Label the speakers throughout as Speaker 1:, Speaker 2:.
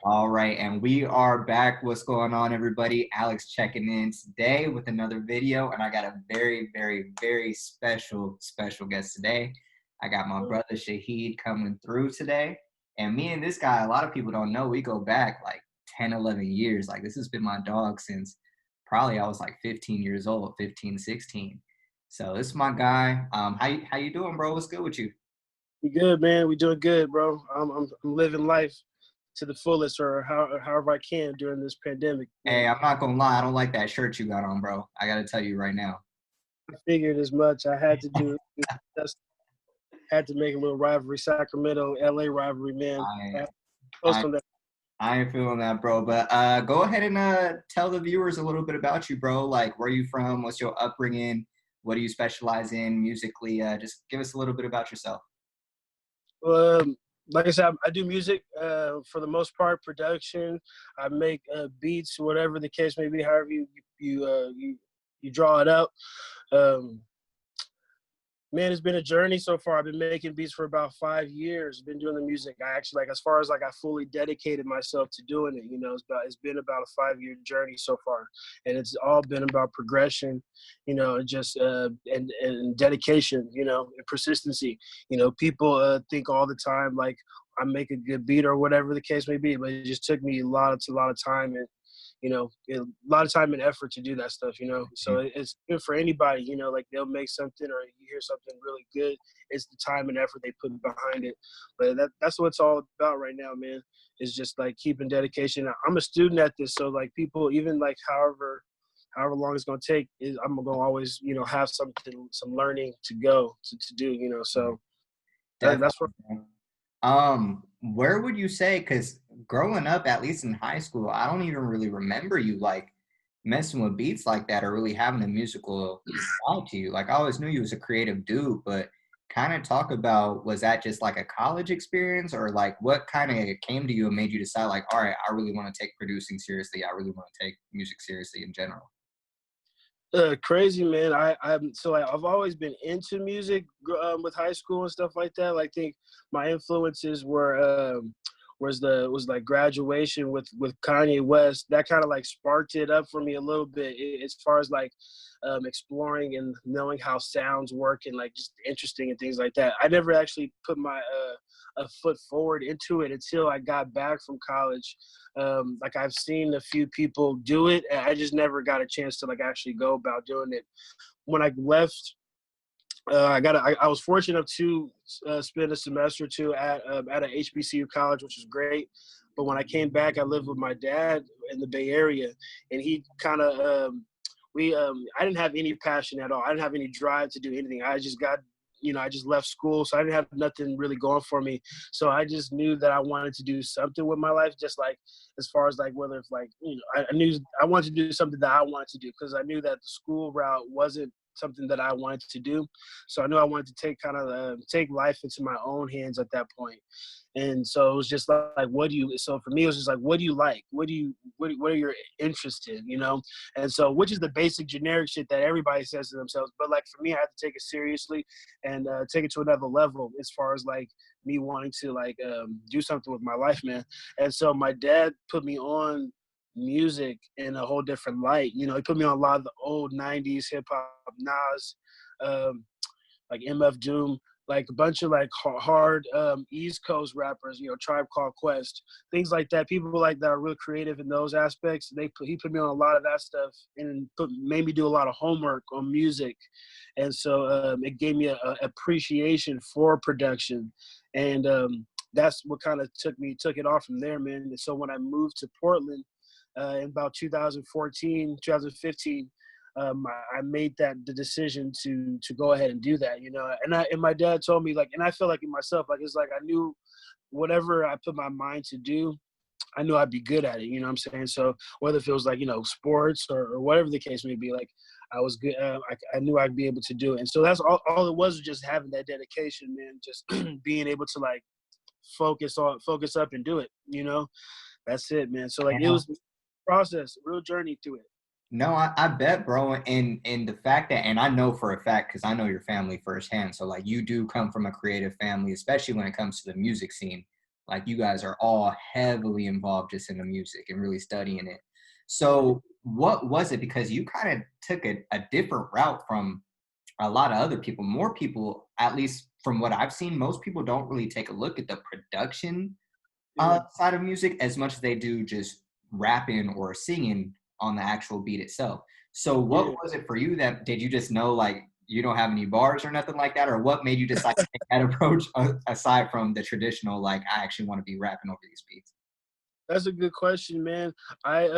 Speaker 1: All right, and we are back. What's going on, everybody? Alex checking in today with another video, and I got a very special guest today. I got my brother Shaheed coming through today, and me and this guy, a lot of people don't know, we go back like 10, 11 years. Like this has been my dog since probably I was like 15 years old, 15, 16. So this is my guy. How you doing, bro? What's good with you?
Speaker 2: We good, man. We doing good, bro. I'm living life to the fullest, or however I can during this pandemic.
Speaker 1: Hey,
Speaker 2: Man.
Speaker 1: I'm not gonna lie, I don't like that shirt you got on, bro. I gotta tell you right now.
Speaker 2: I figured as much. I had to do it. Just had to make a little rivalry, Sacramento, LA rivalry, man. I
Speaker 1: I
Speaker 2: had to post
Speaker 1: I
Speaker 2: on that.
Speaker 1: I ain't feeling that, bro. But go ahead and tell the viewers a little bit about you, bro. Like, where you from? What's your upbringing? What do you specialize in musically? Just give us a little bit about yourself.
Speaker 2: Like I said, I do music for the most part, production. I make beats, whatever the case may be. However you draw it up. Um, Man, it's been a journey so far. I've been making beats for about 5 years. Been doing the music. I actually as far as I fully dedicated myself to doing it. It's been about a 5 year journey so far, and it's all been about progression, just and dedication, and persistency. People think all the time like I make a good beat or whatever the case may be, but it just took me a lot of time and a lot of time and effort to do that stuff. So it's good for anybody, like they'll make something or you hear something really good. It's the time and effort they put behind it. But that's what it's all about right now, man. It's just like keeping dedication. I'm a student at this. So like people, even like however long it's going to take, I'm going to always, have some learning to go to do, so that's what.
Speaker 1: Definitely. Where would you say? Because growing up, at least in high school, I don't even really remember you like messing with beats like that or really having a musical side to you. Like I always knew you was a creative dude, but kind of talk about, was that just like a college experience or like what kind of came to you and made you decide like, all right, I really want to take producing seriously. I really want to take music seriously in general.
Speaker 2: Crazy, man. I've always been into music with high school and stuff like that. Like, I think my influences was like graduation with Kanye West. That kind of like sparked it up for me a little bit as far as like exploring and knowing how sounds work and like just interesting and things like that. I never actually put my a foot forward into it until I got back from college. Like I've seen a few people do it, and I just never got a chance to like actually go about doing it. When I left, I was fortunate enough to spend a semester or two at a HBCU college, which was great. But when I came back, I lived with my dad in the Bay Area, and he kind of I didn't have any passion at all. I didn't have any drive to do anything. I just left school, so I didn't have nothing really going for me. So I just knew that I wanted to do something with my life, just like as far as like whether it's like, I knew I wanted to do something that I wanted to do because I knew that the school route wasn't something that I wanted to do. So I knew I wanted to take life into my own hands at that point. And so it was just like, so for me, it was just like, what do you like? What are your interests in, And so, which is the basic generic shit that everybody says to themselves. But like for me, I had to take it seriously and take it to another level as far as like me wanting to like do something with my life, man. And so my dad put me on music in a whole different light. He put me on a lot of the old 90s hip hop, Nas, um, like MF Doom, like a bunch of like hard East Coast rappers, Tribe Called Quest, things like that. People like that are real creative in those aspects. He put me on a lot of that stuff and made me do a lot of homework on music, and so it gave me a appreciation for production, and that's what kind of took it off from there, man. And so when I moved to Portland in about 2014, 2015. I made the decision to go ahead and do that, and my dad told me like, and I felt like it myself, like it's like I knew whatever I put my mind to do, I knew I'd be good at it. You know what I'm saying? So whether it feels like sports or whatever the case may be, like I was good. I knew I'd be able to do it, and so that's all it was just having that dedication, man. Just being able to like focus up and do it. That's it, man. So like it was a process, a real journey through it.
Speaker 1: No, I bet, bro. And the fact that, and I know for a fact, because I know your family firsthand. So like you do come from a creative family, especially when it comes to the music scene. Like you guys are all heavily involved just in the music and really studying it. So what was it? Because you kind of took a different route from a lot of other people. More people, at least from what I've seen, most people don't really take a look at the production
Speaker 2: Yeah,
Speaker 1: side of music as much as they do just rapping or singing on the actual beat itself. So what
Speaker 2: yeah.
Speaker 1: was it for you that did you just know like you don't have any bars or nothing like that? Or what made you decide to take that approach aside from the traditional, like I actually want to be rapping over these beats?
Speaker 2: That's a good question, man. I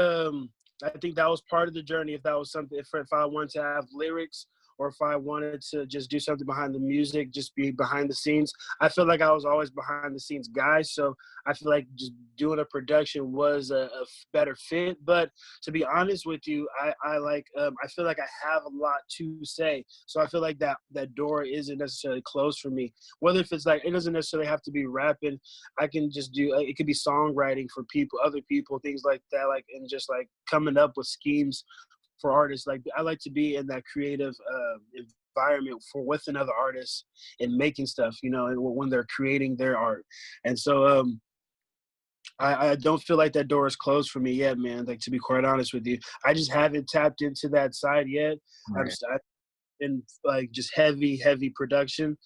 Speaker 2: think that was part of the journey. If that was something, if I wanted to have lyrics or if I wanted to just do something behind the music, just be behind the scenes. I feel like I was always behind the scenes guy, so I feel like just doing a production was a better fit. But to be honest with you, I like I feel like I have a lot to say, so I feel like that door isn't necessarily closed for me. Whether if it's like it doesn't necessarily have to be rapping. I can just do it could be songwriting for people, other people, things like that, like and just like coming up with schemes for artists. Like I like to be in that creative environment for with another artist and making stuff, you know, and when they're creating their art. And so I don't feel like that door is closed for me yet, man. Like to be quite honest with you, I just haven't tapped into that side yet.
Speaker 1: Right.
Speaker 2: I've in like just heavy production,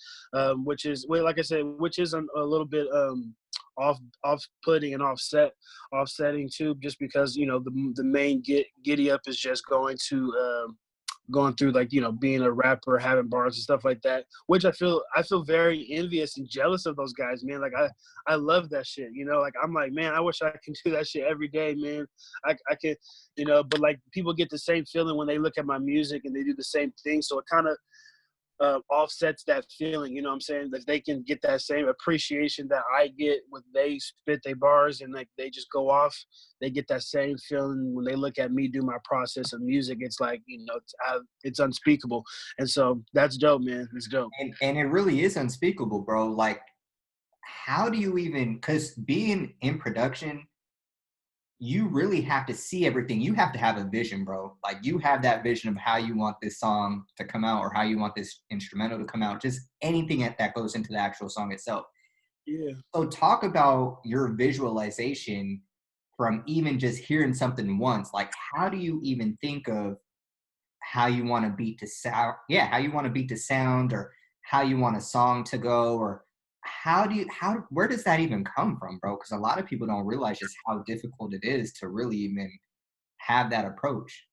Speaker 2: which is well, like I said, which is a little bit off putting and offsetting too, just because you know the main giddy up is just going through like you know being a rapper, having bars and stuff like that, which I feel very envious and jealous of those guys, man. Like I love that shit, you know. Like I'm like, man, I wish I can do that shit every day, man. I can, you know. But like people get the same feeling when they look at my music and they do the same thing, so it kind of offsets that feeling. You know what I'm saying? That they can get that same appreciation that I get when they spit their bars and like they just go off. They get that same feeling when they look at me do my process of music. It's like you know, it's unspeakable, and so that's dope, man. It's dope.
Speaker 1: And it really is unspeakable, bro. Like, how do you even? Because being in production, you really have to see everything. You have to have a vision, bro. Like you have that vision of how you want this song to come out or how you want this instrumental to come out. Just anything that goes into the actual song itself.
Speaker 2: Yeah.
Speaker 1: So talk about your visualization from even just hearing something once. Like, how do you even think of how you want to beat to sound? Yeah, how you want to beat to sound, or how you want a song to go, or how where does that even come from, bro? Because a lot of people don't realize just how difficult it is to really even have that approach.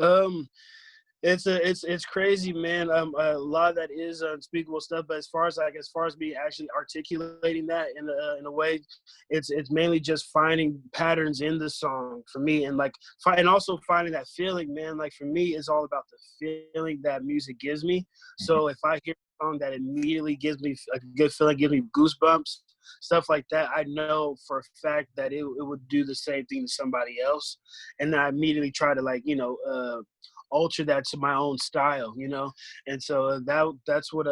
Speaker 2: Um, it's crazy, man. A lot of that is unspeakable stuff. But as far as me actually articulating that in a way, it's mainly just finding patterns in the song for me, and like and also finding that feeling, man. Like for me, it's all about the feeling that music gives me.
Speaker 1: Mhm.
Speaker 2: So if I hear a song that immediately gives me a good feeling, gives me goosebumps, stuff like that, I know for a fact that it would do the same thing to somebody else, and then I immediately try to like alter that to my own style, you know. And so that's what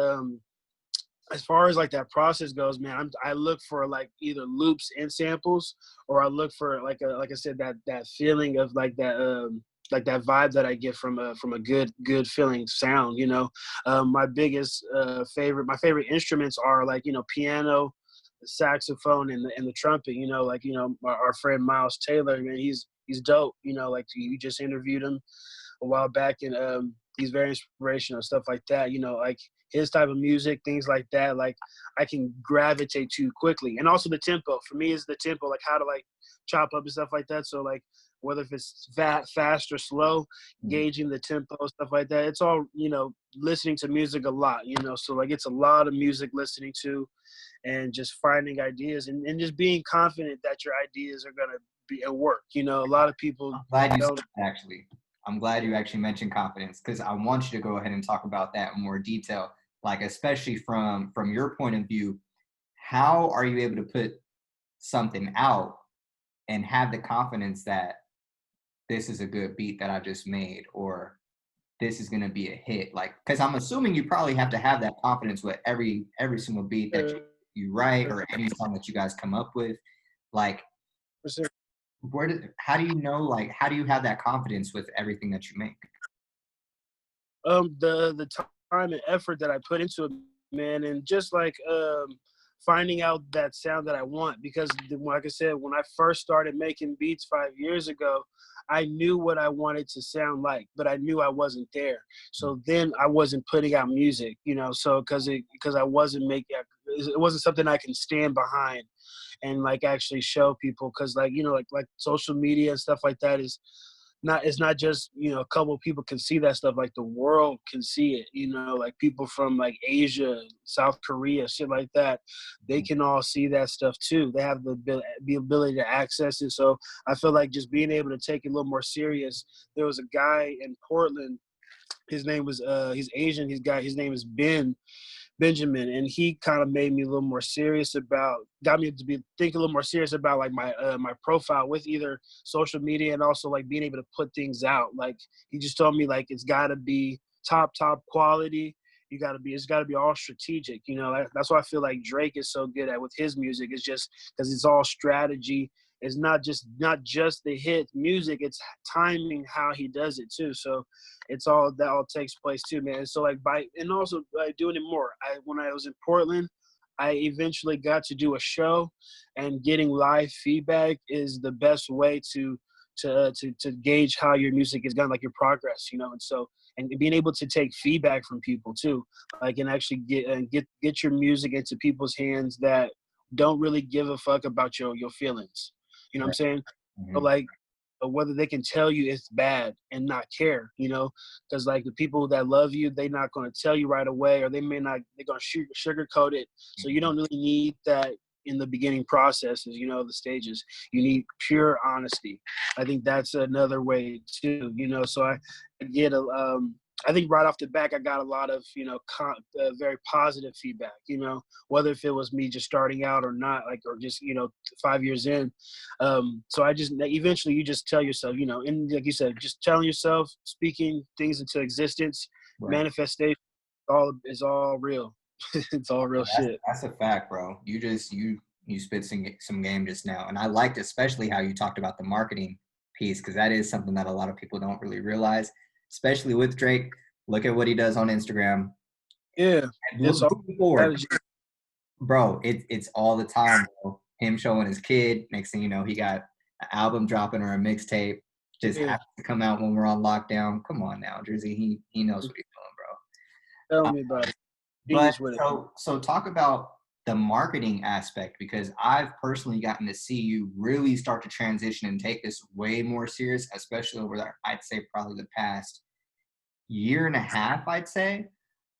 Speaker 2: as far as like that process goes, man, I look for like either loops and samples, or I look for like I said that feeling of like that vibe that I get from a good feeling sound, you know. My biggest my favorite instruments are like you know piano, the saxophone, and the trumpet. You know, like you know our friend Miles Taylor, man, he's dope. You know, like you just interviewed him a while back, and he's very inspirational, stuff like that. You know, like his type of music, things like that. Like I can gravitate to quickly, and also the tempo. For me, is the tempo, like how to like chop up and stuff like that. So like whether if it's fast or slow,
Speaker 1: Mhm.
Speaker 2: gauging the tempo, stuff like that. It's all you know, listening to music a lot. You know, so like it's a lot of music listening to, and just finding ideas and just being confident that your ideas are gonna be and work. You know, a lot of people
Speaker 1: I'm glad you said
Speaker 2: don't.
Speaker 1: that, actually. I'm glad you actually mentioned confidence because I want you to go ahead and talk about that in more detail. Like especially from your point of view, how are you able to put something out and have the confidence that this is a good beat that I just made or this is going to be a hit? Like because I'm assuming you probably have to have that confidence with every single beat that you write or any song that you guys come up with. Like how do you know, like how do you have that confidence with everything that you make?
Speaker 2: The time and effort that I put into it, man, and just like finding out that sound that I want, because like I said, when I first started making beats 5 years ago, I knew what I wanted to sound like, but I knew I wasn't there. So then I wasn't putting out music, so because I wasn't making, it wasn't something I can stand behind and like actually show people, because like social media and stuff like that is not, it's not just a couple of people can see that stuff. Like the world can see it, like people from like Asia, South Korea, shit like that, they can all see that stuff too. They have the ability to access it. So I feel like just being able to take it a little more serious. There was a guy in Portland, his name was he's Asian, his name is Benjamin, and he kind of made me a little more serious about, got me to be think a little more serious about like my profile with either social media and also like being able to put things out. Like he just told me like it's got to be top quality. It's got to be all strategic. That's why I feel like Drake is so good at with his music. It's just because it's all strategy. It's not just the hit music. It's timing how he does it too. So it's all that all takes place too, man. So like and also doing it more. When I was in Portland, I eventually got to do a show, and getting live feedback is the best way to gauge how your music is going, like your progress, and so, and being able to take feedback from people too, like, and actually get your music into people's hands that don't really give a fuck about your feelings. You know what I'm saying?
Speaker 1: Mm-hmm.
Speaker 2: But like, whether they can tell you it's bad and not care, because like the people that love you, they're not going to tell you right away, or they're going to sugarcoat it. So you don't really need that in the beginning processes, the stages. You need pure honesty. I think that's another way too, so I get I think right off the back, I got a lot of, very positive feedback, whether if it was me just starting out or not, like, or just, 5 years in. So I just, eventually you just tell yourself, and like you said, just telling yourself, speaking things into existence,
Speaker 1: Right.
Speaker 2: manifestation, is all real. It's all real shit.
Speaker 1: That's a fact, bro. You spit some game just now, and I liked especially how you talked about the marketing piece, because that is something that a lot of people don't really realize, especially with Drake. Look at what he does on Instagram.
Speaker 2: Yeah, it's all
Speaker 1: Moving forward,
Speaker 2: strategy.
Speaker 1: bro. It's all the time, bro. Him showing his kid. Next thing you know, he got an album dropping or a mixtape. Just
Speaker 2: Yeah,
Speaker 1: happens to come out when we're on lockdown. Come on now, Jersey. He knows what he's doing,
Speaker 2: tell
Speaker 1: bro.
Speaker 2: me about it.
Speaker 1: But
Speaker 2: Genius with it.
Speaker 1: so talk about the marketing aspect, because I've personally gotten to see you really start to transition and take this way more serious, especially over there. I'd say probably the past year and a half, I'd say.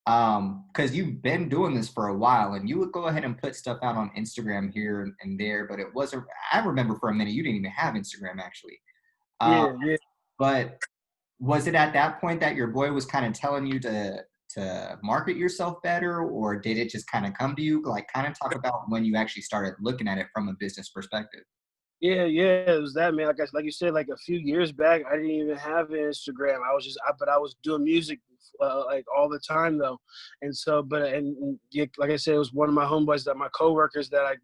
Speaker 1: Because you've been doing this for a while, and you would go ahead and put stuff out on Instagram here and there, but it wasn't, I remember for a minute you didn't even have Instagram actually. Uh,
Speaker 2: Yeah.
Speaker 1: but was it at that point that your boy was kind of telling you to market yourself better, or did it just kind of come to you? Like, kind of talk about when you actually started looking at it from a business perspective.
Speaker 2: Yeah, it was that, man. Like you said, like a few years back, I didn't even have an Instagram. But I was doing music like all the time though, and so, like I said, it was one of my homeboys, that my coworkers, that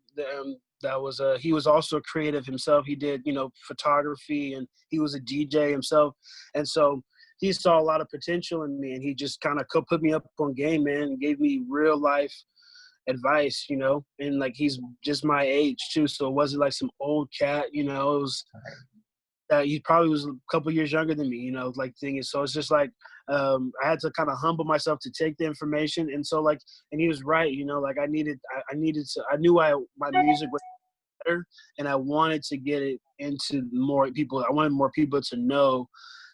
Speaker 2: was he was also creative himself. He did photography, and he was a DJ himself, and so he saw a lot of potential in me, and he just kind of put me up on game, man, and gave me real life advice, and like he's just my age too, so it wasn't like some old cat, it was he probably was a couple years younger than me, like thing is, so it's just like I had to kind of humble myself to take the information, and so like, and he was right, like I needed to, I knew my music was better, and I wanted to get it into more people. I wanted more people to know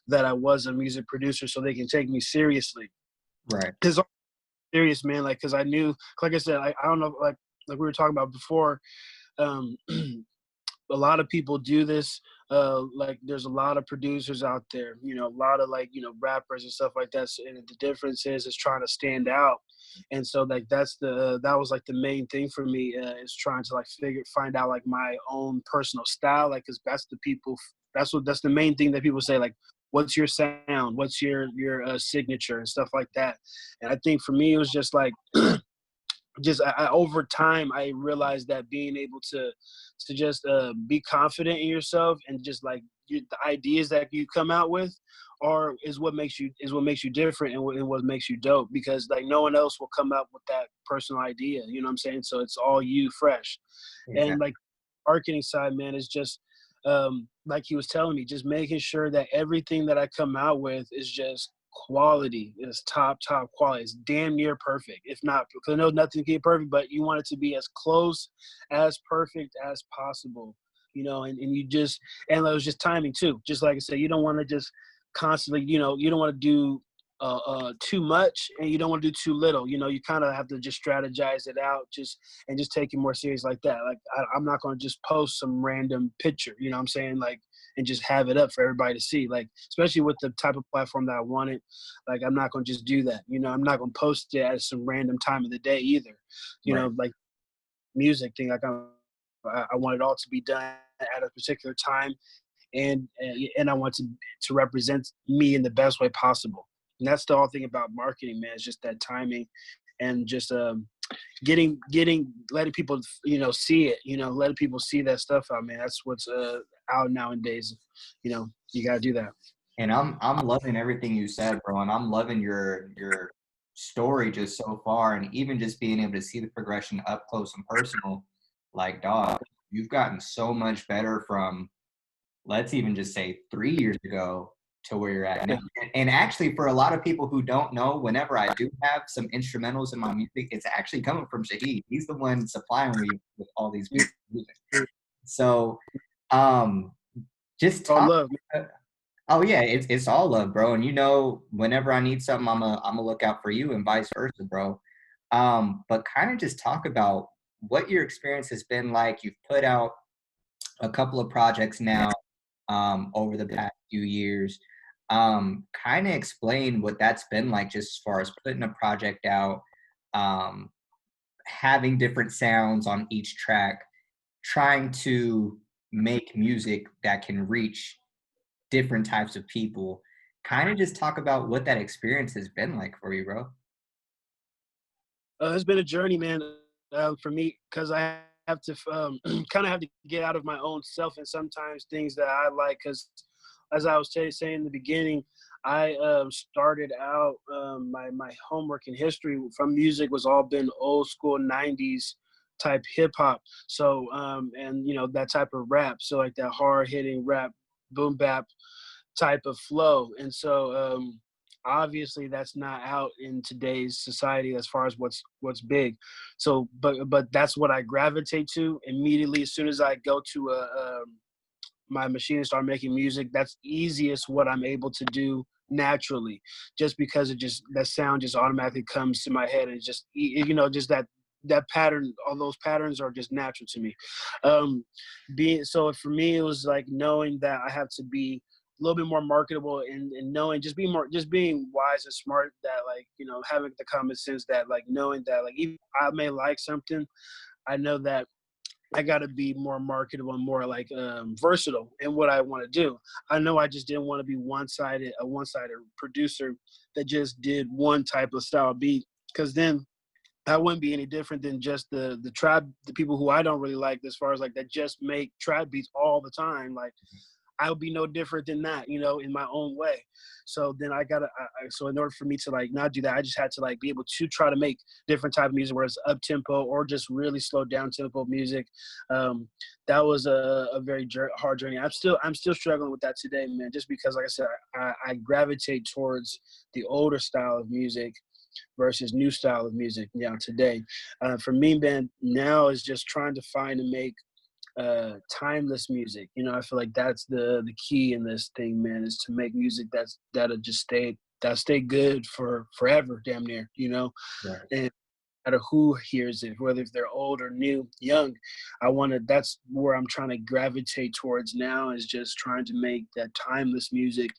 Speaker 2: that I was a music producer, so they can take me seriously.
Speaker 1: Right.
Speaker 2: Because serious, man, like, because I knew, like I said, I don't know, like we were talking about before, um a lot of people do this, like there's a lot of producers out there, a lot of like rappers and stuff like that, and the difference is trying to stand out. And so like that was like the main thing for me, is trying to like find out like my own personal style, like, because that's the main thing that people say, like, what's your sound, what's your signature and stuff like that. And I think for me it was just like just over time I realized that being able to just be confident in yourself, and just like the ideas that you come out with is what makes you different, and what makes you dope, because like no one else will come up with that personal idea, you know what I'm saying? So it's all you fresh. And
Speaker 1: Exactly.
Speaker 2: like marketing side, man, is just like he was telling me, just making sure that everything that I come out with is just quality, is top quality, it's damn near perfect, if not, because I know nothing can be perfect, but you want it to be as close as perfect as possible, you know. And you just, and it was just timing too, just like I said, you don't want to just constantly, you know, you don't want to do too much, and you don't want to do too little, you know. You kind of have to just strategize it out, just, and just take it more serious like that. Like I'm not going to just post some random picture, you know what I'm saying, like, and just have it up for everybody to see, like, especially with the type of platform that I wanted. Like I'm not going to just do that, you know. I'm not going to post it at some random time of the day either, you
Speaker 1: Right.
Speaker 2: know, like music thing. Like I want it all to be done at a particular time, and I want to represent me in the best way possible. And that's the whole thing about marketing, man. It's just that timing, and just letting people, you know, see it. You know, letting people see that stuff out, man. That's what's out nowadays. You know, you gotta do that.
Speaker 1: And I'm loving everything you said, bro, and I'm loving your story just so far, and even just being able to see the progression up close and personal. Like, dog, you've gotten so much better from, let's even just say 3 years ago to where you're at now.
Speaker 2: Yeah.
Speaker 1: And actually, for a lot of people who don't know, whenever I do have some instrumentals in my music, it's actually coming from Shaheed. He's the one supplying me with all these pieces of music. So, um, just
Speaker 2: All
Speaker 1: talk.
Speaker 2: love.
Speaker 1: Oh yeah, it's all love, bro. And you know, whenever I need something, I'm a look out for you, and vice versa, bro. But kind of just talk about what your experience has been like. You've put out a couple of projects now, over the past few years. Kind of explain what that's been like, just as far as putting a project out, um, having different sounds on each track, trying to make music that can reach different types of people. Kind of just talk about what that experience has been like for you, bro.
Speaker 2: It's been a journey, man, for me, because I have to kind of have to get out of my own self, and sometimes things that I like. Because as I was saying in the beginning, I started out, my homework in history from music was all been old school '90s type hip hop. So and you know, that type of rap. So like that hard hitting rap, boom bap type of flow. And so obviously that's not out in today's society as far as what's big. So but that's what I gravitate to immediately. As soon as I go to my machine and start making music, that's easiest what I'm able to do naturally, just because it just, that sound just automatically comes to my head, and it's just, you know, just that pattern, all those patterns are just natural to me. um Being, so for me it was like knowing that I have to be a little bit more marketable, and knowing, just being wise and smart, that like, you know, having the common sense that like knowing that like even I may like something, I know that I got to be more marketable and more like versatile in what I want to do. I know I just didn't want to be a one-sided producer that just did one type of style beat, because then I wouldn't be any different than just the trap, the people who I don't really like, as far as like that just make trap beats all the time. Like I would be no different than that, you know, in my own way. So then so in order for me to like not do that, I just had to like be able to try to make different type of music, where it's up tempo or just really slow down tempo music. That was a very hard journey. I'm still struggling with that today, man. Just because, like I said, I gravitate towards the older style of music versus new style of music now today. For me, man, now is just trying to find and make timeless music. You know, I feel like that's the key in this thing, man, is to make music that'll just stay good for forever, damn near, you know.
Speaker 1: Right.
Speaker 2: And no matter who hears it, whether if they're old or new, young, that's where I'm trying to gravitate towards now, is just trying to make that timeless music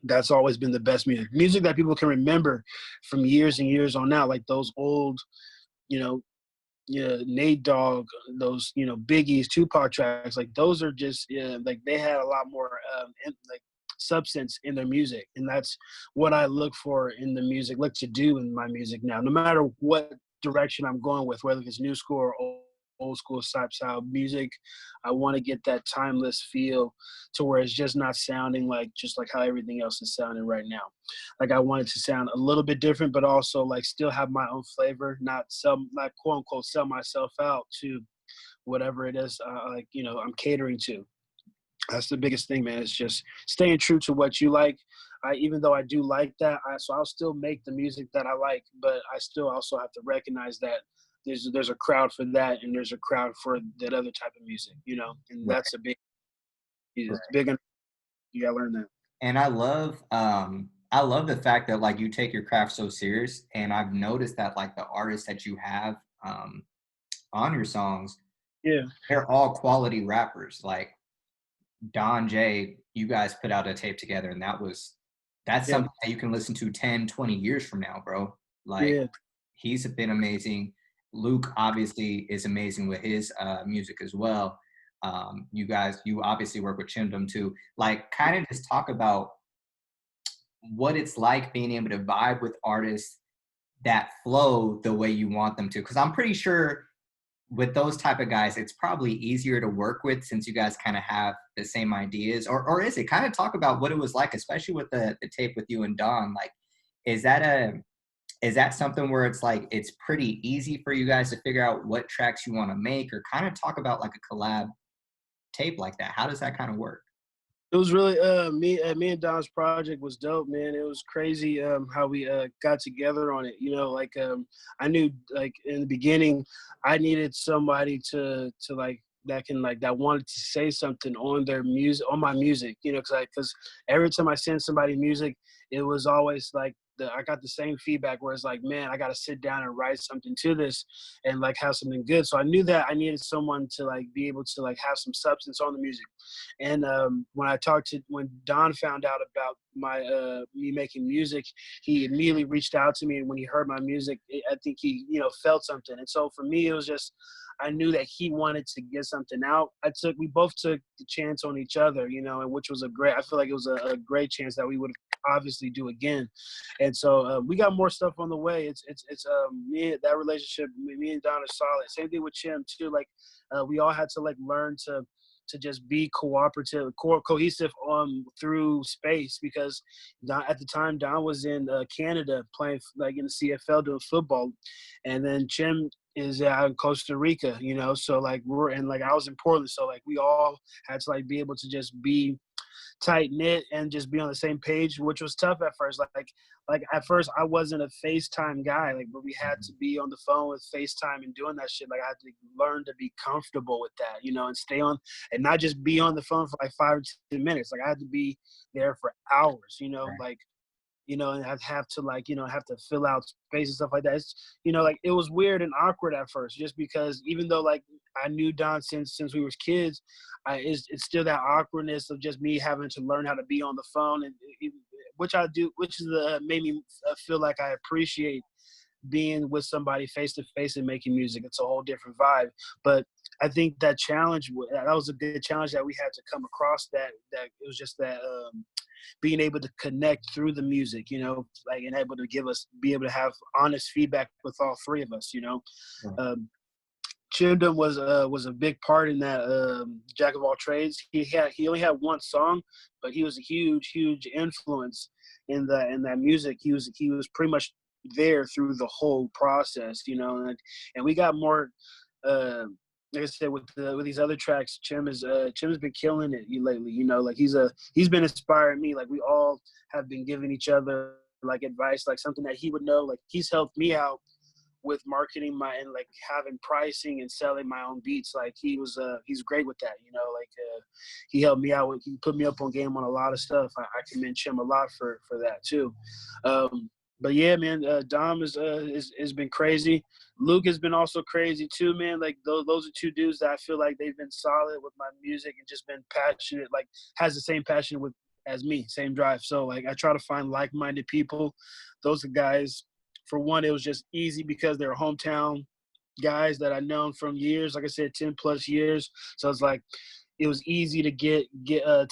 Speaker 2: that's always been the best music that people can remember from years and years on out, like those old, you know, yeah, Nate Dogg, those, you know, Biggie's, Tupac tracks, like those are just, yeah, like they had a lot more like substance in their music, and that's what I look for in the music, look to do in my music now, no matter what direction I'm going with, whether it's new school or old school style music. I want to get that timeless feel to where it's just not sounding like just like how everything else is sounding right now. Like I want it to sound a little bit different, but also like still have my own flavor, not quote unquote sell myself out to whatever it is like I'm catering to. That's the biggest thing, man. It's just staying true to what you like. Even though I do like that, so I'll still make the music that I like, but I still also have to recognize that there's a crowd for that, and there's a crowd for that other type of music, and
Speaker 1: Right,
Speaker 2: that's a big, it's
Speaker 1: right.
Speaker 2: big. You gotta learn that.
Speaker 1: And I love the fact that like you take your craft so serious. And I've noticed that like the artists that you have on your songs,
Speaker 2: Yeah,
Speaker 1: they're all quality rappers. Like Don J, you guys put out a tape together, and that's
Speaker 2: yeah,
Speaker 1: something that you can listen to 10, 20 years from now, bro. Like
Speaker 2: yeah.
Speaker 1: he's been amazing. Luke obviously is amazing with his music as well. You obviously work with Chimdom too. Like, kind of just talk about what it's like being able to vibe with artists that flow the way you want them to. Because I'm pretty sure with those type of guys, it's probably easier to work with since you guys kind of have the same ideas. Or is it? Kind of talk about what it was like, especially with the tape with you and Don. Like, is that a is that something where it's like it's pretty easy for you guys to figure out what tracks you want to make, or kind of talk about like a collab tape like that? How does that kind of work?
Speaker 2: It was really me and Don's project was dope, man. It was crazy how we got together on it. Like I knew like in the beginning I needed somebody to like that wanted to say something on their music, on my music, because every time I send somebody music, it was always like I got the same feedback where it's like, man, I got to sit down and write something to this and like have something good. So I knew that I needed someone to like be able to like have some substance on the music. And when Don found out about my me making music, he immediately reached out to me. And when he heard my music, I think he felt something. And so for me, it was just I knew that he wanted to get something out. We both took the chance on each other, and which was I feel like it was a great chance that we would obviously do again. And so we got more stuff on the way. It's me that relationship. Me and Don are solid. Same thing with Chim too. Like we all had to like learn to just be cooperative, cohesive through space because at the time Don was in Canada playing like in the CFL doing football, and then Chim is out in Costa Rica, so like I was in Portland, so like we all had to like be able to just be tight knit and just be on the same page, which was tough at first. Like at first I wasn't a FaceTime guy, like, but we had to be on the phone with FaceTime and doing that shit. Like I had to learn to be comfortable with that, and stay on and not just be on the phone for like 5 or 10 minutes. Like I had to be there for hours,
Speaker 1: Right.
Speaker 2: like and I'd have to like, have to fill out space and stuff like that. It's, like it was weird and awkward at first, just because even though like I knew Don since we was kids, it's still that awkwardness of just me having to learn how to be on the phone, and which I do, which is made me feel like I appreciate being with somebody face to face and making music. It's a whole different vibe. But I think that that was a good challenge that we had to come across. That it was just that. Being able to connect through the music, like and able to be able to have honest feedback with all three of us,
Speaker 1: Right.
Speaker 2: Um, Chimdom was a big part in that jack of all trades. He only had one song, but he was a huge influence in that music. He was pretty much there through the whole process, and we got more. Uh, like I said, with these other tracks, Chim has been killing it lately. Like he's been inspiring me. Like we all have been giving each other like advice, like something that he would know. Like he's helped me out with marketing and like having pricing and selling my own beats. Like he's great with that, like he helped me out he put me up on game on a lot of stuff. I commend Chim a lot for that too. But yeah, man, Dom is been crazy. Luke has been also crazy too, man. Like those are two dudes that I feel like they've been solid with my music and just been passionate, like has the same passion as me, same drive. So like I try to find like-minded people. Those are guys, for one, it was just easy because they're hometown guys that I've known from years. Like I said, 10 plus years. So it's like it was easy to get a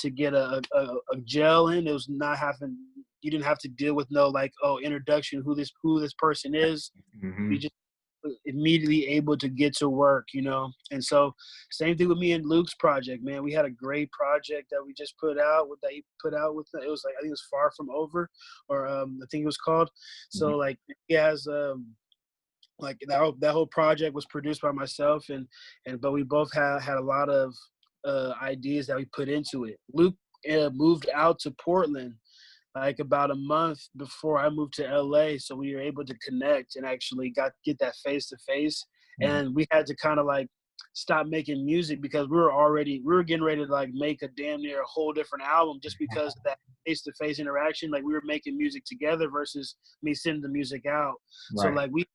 Speaker 2: gel in. It was not having you didn't have to deal with no like introduction who this person is.
Speaker 1: Mm-hmm.
Speaker 2: We just immediately able to get to work, you know. And so same thing with me and Luke's project, man. We had a great project that we just put out with that he put out with it was like I think it was Far From Over, or I think it was called.
Speaker 1: Mhm.
Speaker 2: So like he has like that whole project was produced by myself, and but we both had a lot of ideas that we put into it. Luke moved out to Portland like about a month before I moved to LA, so we were able to connect and actually get that face to face.
Speaker 1: Mhm.
Speaker 2: And we had to kind of like stop making music because we were getting ready to like make a damn near a whole different album just because of that face to face interaction. Like we were making music together versus me sending the music out. So
Speaker 1: Right.
Speaker 2: like we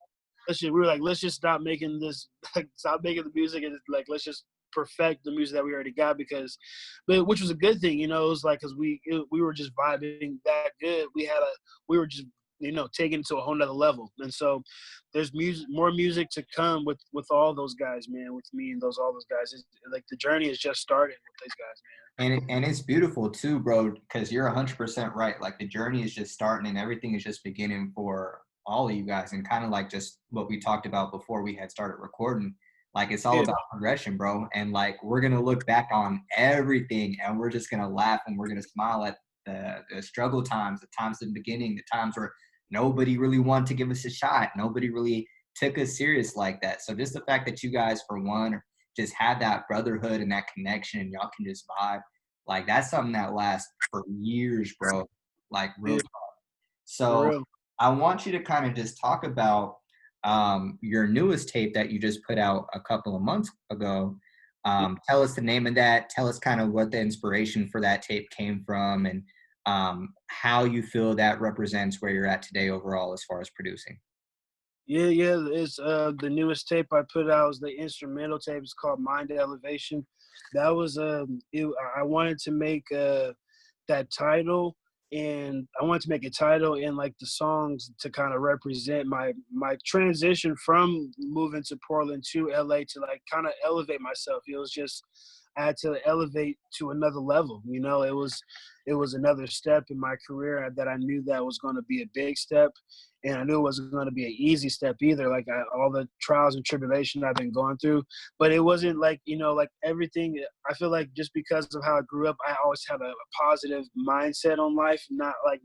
Speaker 2: were like, let's just stop making this, like, stop making the music, and like let's just perfect the music that we already got, because, but which was a good thing, you know. It was like because we were just vibing that good. We were just, you know, taking it to a whole nother level. And so there's more music to come with all those guys, man. With me and all those guys, like the journey is just starting with these guys,
Speaker 1: And it's beautiful too, bro, because you're 100% right. Like the journey is just starting and everything is just beginning for all of you guys. And kind of like just what we talked about before we had started recording. Like it's all
Speaker 2: man.
Speaker 1: about progression, bro. And like we're gonna look back on everything and we're just gonna laugh and we're gonna smile at the struggle times, the times in the beginning, the times where nobody really wanted to give us a shot. Nobody really took us serious like that. So just the fact that you guys, for one, just had that brotherhood and that connection and y'all can just vibe, like that's something that lasts for years, bro. Like real
Speaker 2: Yeah,
Speaker 1: talk.
Speaker 2: for
Speaker 1: So
Speaker 2: real.
Speaker 1: I want you to kind of just talk about your newest tape that you just put out a couple of months ago. Tell us the name of that. Tell us kind of what the inspiration for that tape came from, and how you feel that represents where you're at today overall as far as producing.
Speaker 2: Yeah. It's the newest tape I put out was the instrumental tape. It's called Mind Elevation. That was I wanted to make that title, and I wanted to make a title and like the songs to kind of represent my transition from moving to Portland to LA to like kind of elevate myself. It was just I had to elevate to another level. You know, it was another step in my career that I knew that was going to be a big step, and I knew it wasn't going to be an easy step either. Like all the trials and tribulation I've been going through, but it wasn't like, you know, like everything. I feel like just because of how I grew up, I always have a positive mindset on life, not like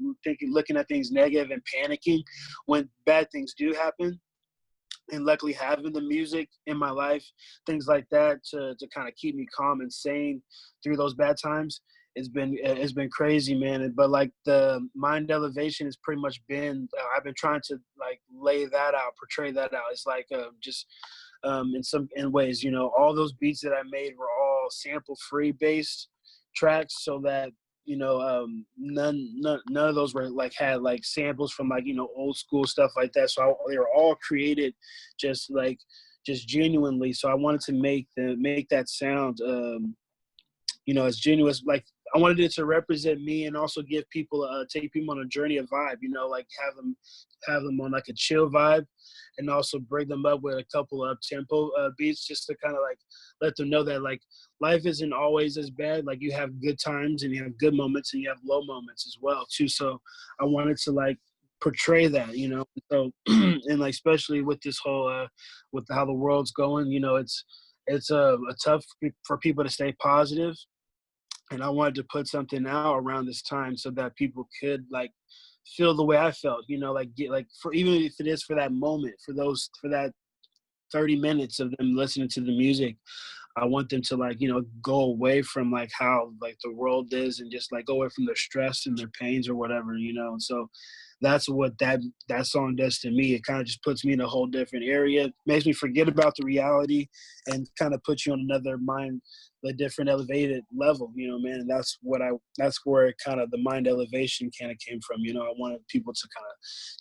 Speaker 2: looking at things negative and panicking when bad things do happen. And luckily having the music in my life, things like that, to kind of keep me calm and sane through those bad times, it's been crazy, man. But like the Mind Elevation has pretty much been I've been trying to like lay that out, portray that out. It's like just in ways, you know, all those beats that I made were all sample free based tracks, so that, you know, none of those were like had like samples from like, you know, old school stuff like that. So they were all created just like just genuinely. So I wanted to make that sound you know, as genuine. Like I wanted it to represent me and also give people take people on a journey of vibe, you know, like have them on like a chill vibe, and also bring them up with a couple of tempo beats, just to kind of like let them know that like life isn't always as bad. Like you have good times and you have good moments and you have low moments as well too. So I wanted to like portray that, you know. So and like especially with this whole with how the world's going, you know, it's a tough for people to stay positive, and I wanted to put something out around this time so that people could like feel the way I felt, you know, like get like for even if it is for that moment, for that 30 minutes of them listening to the music, I want them to like, you know, go away from like how like the world is, and just like go away from their stress and their pains or whatever, you know. And so that's what that song does to me. It kind of just puts me in a whole different area, makes me forget about the reality, and kind of puts you on another mind, a different elevated level, you know, man. And that's where kind of the Mind Elevation kind of came from. You know, I wanted people to kind of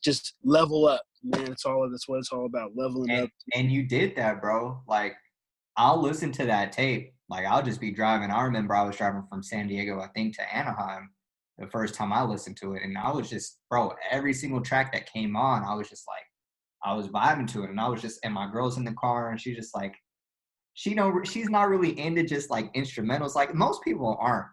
Speaker 2: just level up, man. That's what it's all about, leveling
Speaker 1: And
Speaker 2: up.
Speaker 1: and you did that, bro. Like I'll listen to that tape. Like I'll just be driving. I remember I was driving from San Diego, I think, to Anaheim the first time I listened to it. And I was just, bro, every single track that came on, I was just like, I was vibing to it. And I was just, and my girl's in the car and she's just like, she's not really into just like instrumentals. Like most people aren't,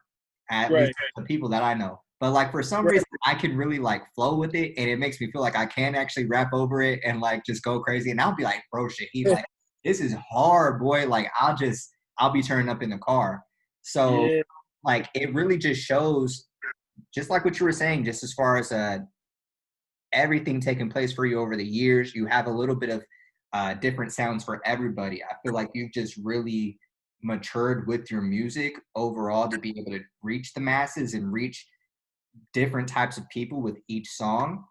Speaker 1: at least
Speaker 2: Right.
Speaker 1: the people that I know. But like for some
Speaker 2: Right.
Speaker 1: reason, I can really like flow with it, and it makes me feel like I can actually rap over it and like just go crazy. And I'll be like, bro, Shaheed, like this is hard, boy. Like I'll be turning up in the car. So
Speaker 2: Yeah.
Speaker 1: like it really just shows, just like what you were saying, just as far as everything taking place for you over the years, you have a little bit of different sounds for everybody. I feel like you've just really matured with your music overall to be able to reach the masses and reach different types of people with each song,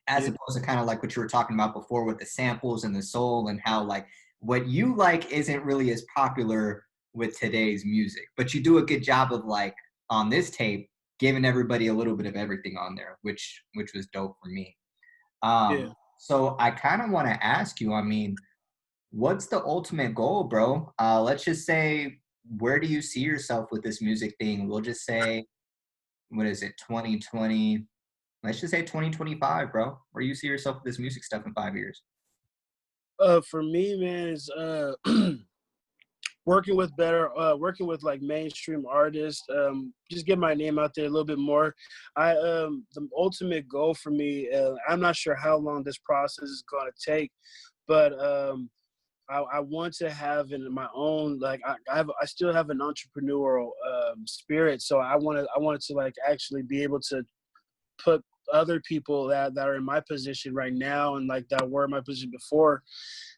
Speaker 1: as
Speaker 2: Yeah.
Speaker 1: opposed to kind of like what you were talking about before with the samples and the soul, and how like what you like isn't really as popular with today's music, but you do a good job of like on this tape giving everybody a little bit of everything on there, which was dope for me.
Speaker 2: Yeah.
Speaker 1: So I kind of want to ask you, I mean, what's the ultimate goal, bro? Let's just say, where do you see yourself with this music thing? We'll just say, what is it, 2020? Let's just say 2025, bro. Where do you see yourself with this music stuff in 5 years?
Speaker 2: For me, man, is working with like mainstream artists, just get my name out there a little bit more. The ultimate goal for me, I'm not sure how long this process is going to take, but I want to have in my own, like I still have an entrepreneurial spirit, so I wanted to like actually be able to put other people that are in my position right now and like that were in my position before,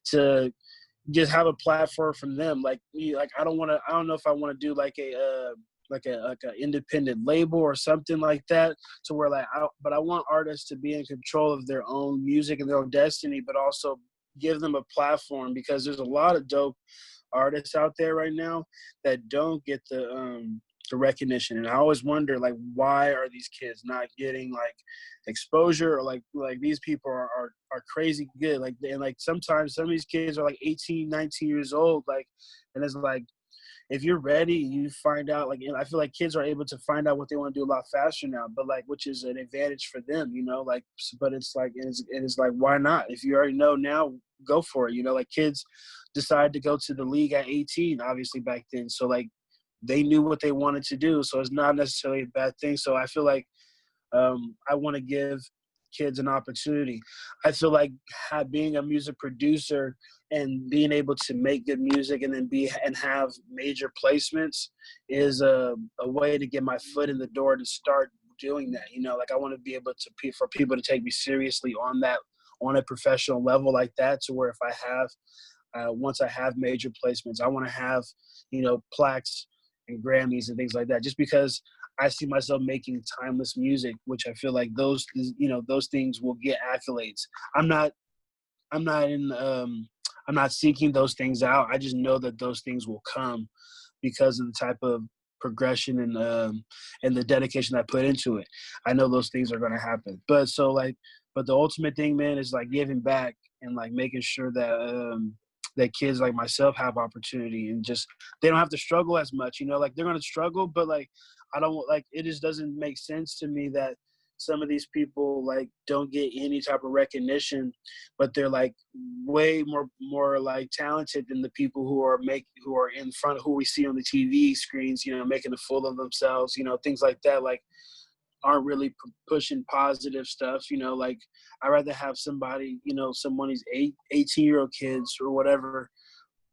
Speaker 2: to just have a platform from them. Like me, like I don't know if I want to do like a independent label or something like that, to where but I want artists to be in control of their own music and their own destiny, but also give them a platform, because there's a lot of dope artists out there right now that don't get the recognition. And I always wonder, like, why are these kids not getting like exposure, or like these people are crazy good. Like, and like sometimes some of these kids are like 18, 19 years old, like, and it's like, if you're ready, you find out, like, and I feel like kids are able to find out what they want to do a lot faster now, but like, which is an advantage for them, you know, like, but it's like, it's like, why not? If you already know now, go for it. You know, like kids decided to go to the league at 18, obviously back then. So like, they knew what they wanted to do. So it's not necessarily a bad thing. So I feel like I want to give kids an opportunity. I feel like being a music producer and being able to make good music and then have major placements is a way to get my foot in the door to start doing that. You know, like I want to be able to for people to take me seriously on a professional level like that, to where if I have once I have major placements, I want to have, you know, plaques and Grammys and things like that, just because I see myself making timeless music, which I feel like those things will get accolades. I'm not, I'm not in, I'm not seeking those things out. I just know that those things will come because of the type of progression and the dedication I put into it. I know those things are going to happen. But the ultimate thing, man, is like giving back and like making sure that kids like myself have opportunity, and just they don't have to struggle as much. You know, like they're going to struggle, but like I don't like it. Just doesn't make sense to me that some of these people like don't get any type of recognition, but they're like way more like talented than the people who are in front, who we see on the TV screens, you know, making a fool of themselves, you know, things like that, like aren't really pushing positive stuff, you know. Like I'd rather have somebody, you know, someone who's 18-year-old kids or whatever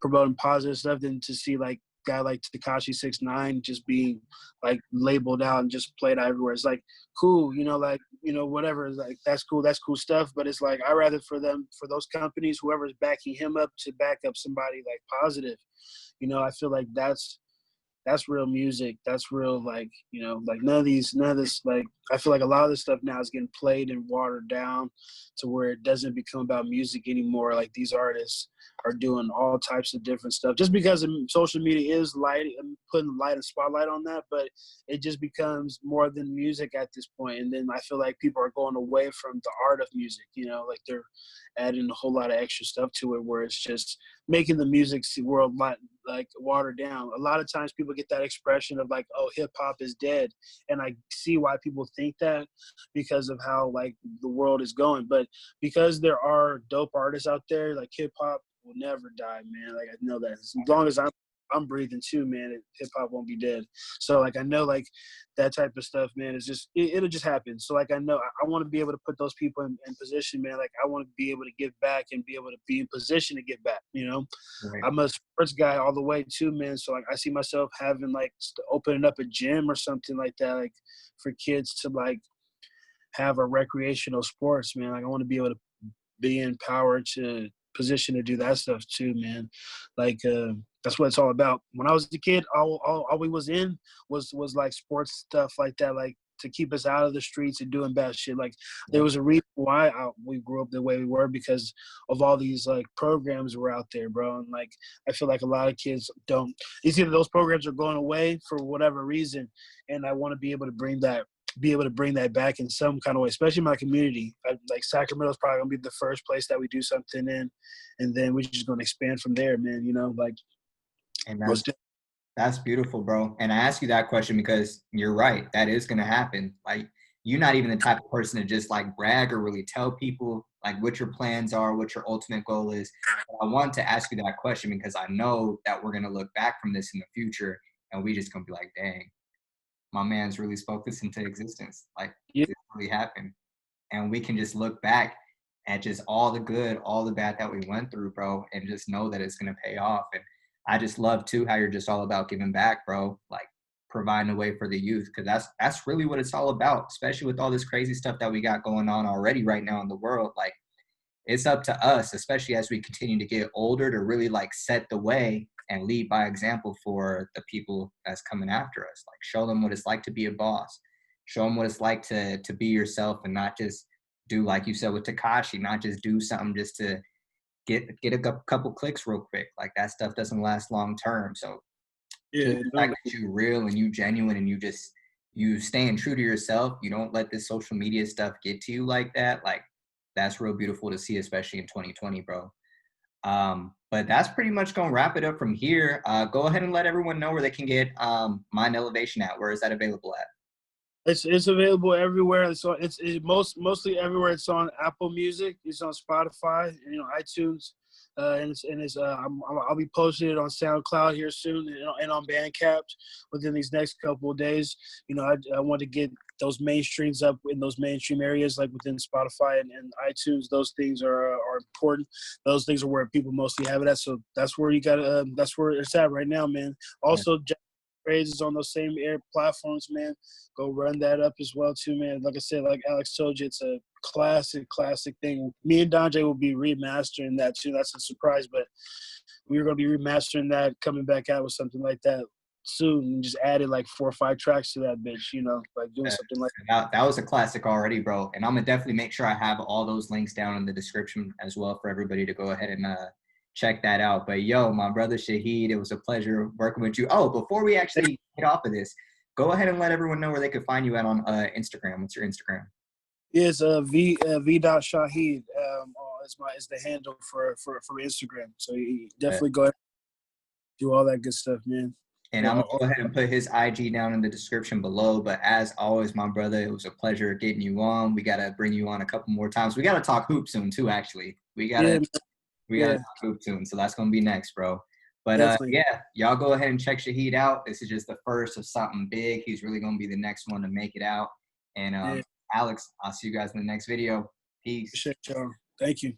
Speaker 2: promoting positive stuff than to see like guy like Takashi 6ix9ine just being like labeled out and just played out everywhere. It's like cool, you know, like, you know, whatever, like that's cool stuff. But it's like I rather for those companies, whoever's backing him up, to back up somebody like positive. You know, I feel like that's real music. That's real, like, you know, like none of this, like, I feel like a lot of this stuff now is getting played and watered down to where it doesn't become about music anymore. Like these artists are doing all types of different stuff just because social media is putting light and spotlight on that, but it just becomes more than music at this point. And then I feel like people are going away from the art of music, you know, like they're adding a whole lot of extra stuff to it, where it's just making the music world like watered down. A lot of times people get that expression of like, oh, hip hop is dead. And I see why people think that, because of how like the world is going. But because there are dope artists out there, like hip hop will never die, man. Like I know that as long as I'm I'm breathing too, man, hip hop won't be dead. So like I know like that type of stuff, man, is just it'll just happen. So like I know I want to be able to put those people in position, man. Like I want to be able to give back and be able to be in position to give back. You know,
Speaker 1: Right.
Speaker 2: I'm a sports guy all the way too, man. So like I see myself having like opening up a gym or something like that, like for kids to like have a recreational sports, man. Like I want to be able to be empowered to position to do that stuff too, man. Like that's what it's all about. When I was a kid, all we was in was like sports stuff like that, like to keep us out of the streets and doing bad shit. Like there
Speaker 1: Yep.
Speaker 2: was a reason why we grew up the way we were because of all these like programs were out there, bro. And like I feel like a lot of kids don't. It's either those programs are going away for whatever reason, and I want to be able to bring that back in some kind of way, especially my community. Like Sacramento's probably gonna be the first place that we do something in, and then we're just gonna expand from there, man. You know, like
Speaker 1: And
Speaker 2: most.
Speaker 1: that's beautiful, bro. And I ask you that question because you're right. That is going to happen. Like, you're not even the type of person to just like brag or really tell people like what your plans are, what your ultimate goal is. But I want to ask you that question because I know that we're going to look back from this in the future and we just going to be like, dang, my man's really spoke this into existence. Like,
Speaker 2: Yeah,
Speaker 1: this really happened. And we can just look back at just all the good, all the bad that we went through, bro, and just know that it's gonna pay off. And I just love too how you're just all about giving back, bro. Like providing a way for the youth, because that's really what it's all about, especially with all this crazy stuff that we got going on already right now in the world. Like it's up to us, especially as we continue to get older, to really like set the way and lead by example for the people that's coming after us. Like show them what it's like to be a boss. Show them what it's like to be yourself and not just do like you said with Takashi, not just do something just to get a couple clicks real quick. Like that stuff doesn't last long term. So just
Speaker 2: yeah,
Speaker 1: the fact
Speaker 2: don't.
Speaker 1: that you're real and you genuine and you staying true to yourself, you don't let this social media stuff get to you like that. Like that's real beautiful to see, especially in 2020, bro. But that's pretty much gonna wrap it up from here. Go ahead and let everyone know where they can get Mind Elevation at. Where is that available at?
Speaker 2: It's available everywhere. Mostly everywhere. It's on Apple Music. It's on Spotify. You know, iTunes. I'll be posting it on SoundCloud here soon and on Bandcamp within these next couple of days. You know, I want to get those mainstreams up in those mainstream areas like within Spotify and iTunes. Those things are important. Those things are where people mostly have it at. So that's where you got to. That's where it's at right now, man.
Speaker 1: Yeah.
Speaker 2: Also, praises on those same air platforms, man. Go run that up as well too, man. Like I said, like Alex told you, it's a classic thing. Me and Donjay will be remastering that too. That's a surprise, but we're gonna be remastering that, coming back out with something like that soon. And just added like 4 or 5 tracks to that bitch, you know, like doing something like
Speaker 1: That was a classic already, bro. And I'm gonna definitely make sure I have all those links down in the description as well for everybody to go ahead and check that out. But yo, my brother Shaheed, it was a pleasure working with you. Oh, before we
Speaker 2: that.
Speaker 1: actually get off of this, go ahead and let everyone know where they could find you at on Instagram. What's your Instagram?
Speaker 2: Is v dot Shaheed is the handle for Instagram. So you definitely go ahead and do all that good stuff, man.
Speaker 1: And
Speaker 2: Yeah,
Speaker 1: I'm gonna go ahead and put his IG down in the description below. But as always, my brother, it was a pleasure getting you on. We gotta bring you on a couple more times. We gotta talk hoop soon too. Actually,
Speaker 2: yeah,
Speaker 1: we gotta
Speaker 2: yeah,
Speaker 1: talk hoop soon. So that's gonna be next, bro. But
Speaker 2: definitely.
Speaker 1: yeah, y'all go ahead and check Shaheed out. This is just the first of something big. He's really gonna be the next one to make it out. And
Speaker 2: Yeah,
Speaker 1: Alex, I'll see you guys in the next video. Peace.
Speaker 2: appreciate y'all. Thank you.